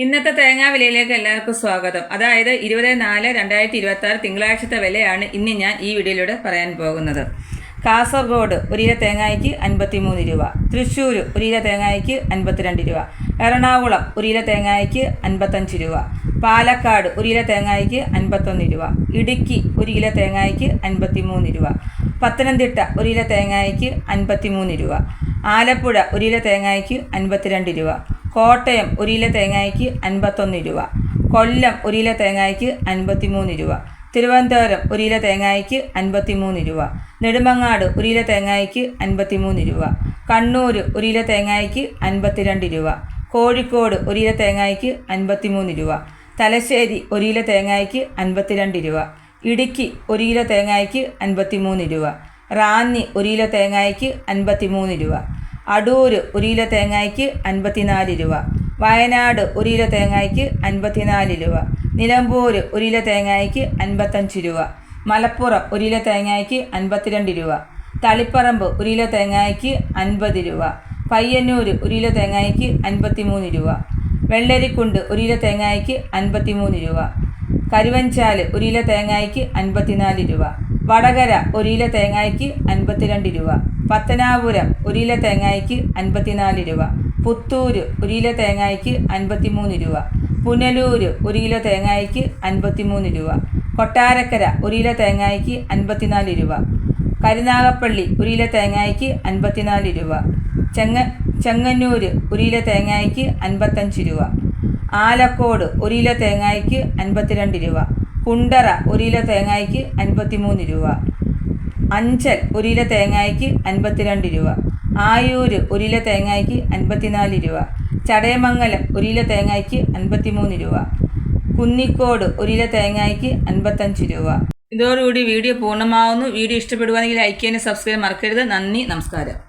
ഇന്നത്തെ തേങ്ങാ വിലയിലേക്ക് എല്ലാവർക്കും സ്വാഗതം. അതായത് 20/4/2026 തിങ്കളാഴ്ചത്തെ വിലയാണ് ഇന്ന് ഞാൻ ഈ വീഡിയോയിലൂടെ പറയാൻ പോകുന്നത്. കാസർഗോഡ് 1 കിലോ തേങ്ങയ്ക്ക് 53 രൂപ, തൃശ്ശൂർ 1 കിലോ തേങ്ങയ്ക്ക് 52 രൂപ, എറണാകുളം 1 കിലോ തേങ്ങയ്ക്ക് 55 രൂപ, പാലക്കാട് 1 കിലോ തേങ്ങയ്ക്ക് 51 രൂപ, ഇടുക്കി 1 കിലോ തേങ്ങയ്ക്ക് 53 രൂപ, പത്തനംതിട്ട 1 കിലോ തേങ്ങയ്ക്ക് 53 രൂപ, ആലപ്പുഴ 1 കിലോ തേങ്ങയ്ക്ക് 52 രൂപ, കോട്ടയം 1 കിലോ തേങ്ങയ്ക്ക് 51 രൂപ, കൊല്ലം 1 കിലോ തേങ്ങയ്ക്ക് 53 രൂപ, തിരുവനന്തപുരം 1 കിലോ തേങ്ങയ്ക്ക് 53 രൂപ, നെടുമങ്ങാട് 1 കിലോ തേങ്ങയ്ക്ക് 53 രൂപ, കണ്ണൂർ 1 കിലോ തേങ്ങയ്ക്ക് 52 രൂപ, കോഴിക്കോട് 1 കിലോ തേങ്ങയ്ക്ക് 53 രൂപ, തലശ്ശേരി 1 കിലോ തേങ്ങയ്ക്ക് 52 രൂപ, ഇടുക്കി 1 കിലോ തേങ്ങയ്ക്ക് 53 രൂപ, റാന്നി 1 കിലോ തേങ്ങയ്ക്ക് 53 രൂപ, അടൂർ 1 കിലോ തേങ്ങയ്ക്ക് 54 രൂപ, വയനാട് 1 കിലോ തേങ്ങയ്ക്ക് 54 രൂപ, നിലമ്പൂർ 1 കിലോ തേങ്ങയ്ക്ക് 55 രൂപ, മലപ്പുറം 1 കിലോ തേങ്ങയ്ക്ക് 52 രൂപ, തളിപ്പറമ്പ് 1 കിലോ തേങ്ങയ്ക്ക് 50 രൂപ, പയ്യന്നൂർ 1 കിലോ തേങ്ങയ്ക്ക് 53 രൂപ, വെള്ളരിക്കുണ്ട് 1 കിലോ തേങ്ങയ്ക്ക് 53 രൂപ, കരുവഞ്ചാൽ 1 കിലോ തേങ്ങയ്ക്ക് 54 രൂപ, വടകര 1 കിലോ തേങ്ങയ്ക്ക് 52 രൂപ, പത്തനാപുരം 1 കിലോ തേങ്ങയ്ക്ക് 54 രൂപ, പുത്തൂർ 1 കിലോ തേങ്ങയ്ക്ക് 53 രൂപ, പുനലൂർ 1 കിലോ തേങ്ങയ്ക്ക് 53 രൂപ, കൊട്ടാരക്കര 1 കിലോ തേങ്ങയ്ക്ക് 54 രൂപ, കരുനാഗപ്പള്ളി 1 കിലോ തേങ്ങയ്ക്ക് 54 രൂപ, ചെങ്ങന്നൂർ 1 കിലോ തേങ്ങയ്ക്ക് 55 രൂപ, ആലക്കോട് 1 കിലോ തേങ്ങയ്ക്ക് 52 രൂപ, കുണ്ടറ 1 കിലോ തേങ്ങയ്ക്ക് 53 രൂപ, അഞ്ചൽ 1 കിലോ തേങ്ങയ്ക്ക് 52 രൂപ, ആയൂർ 1 കിലോ തേങ്ങയ്ക്ക് 54 രൂപ, ചടയമംഗലം 1 കിലോ തേങ്ങയ്ക്ക് 53 രൂപ, കുന്നിക്കോട് 1 കിലോ തേങ്ങയ്ക്ക് 55 രൂപ. ഇതോടുകൂടി വീഡിയോ പൂർണ്ണമാവുന്നു. വീഡിയോ ഇഷ്ടപ്പെടുവാണെങ്കിൽ ലൈക്ക് ചെയ്യാനും സബ്സ്ക്രൈബ് മറക്കരുത്. നന്ദി, നമസ്കാരം.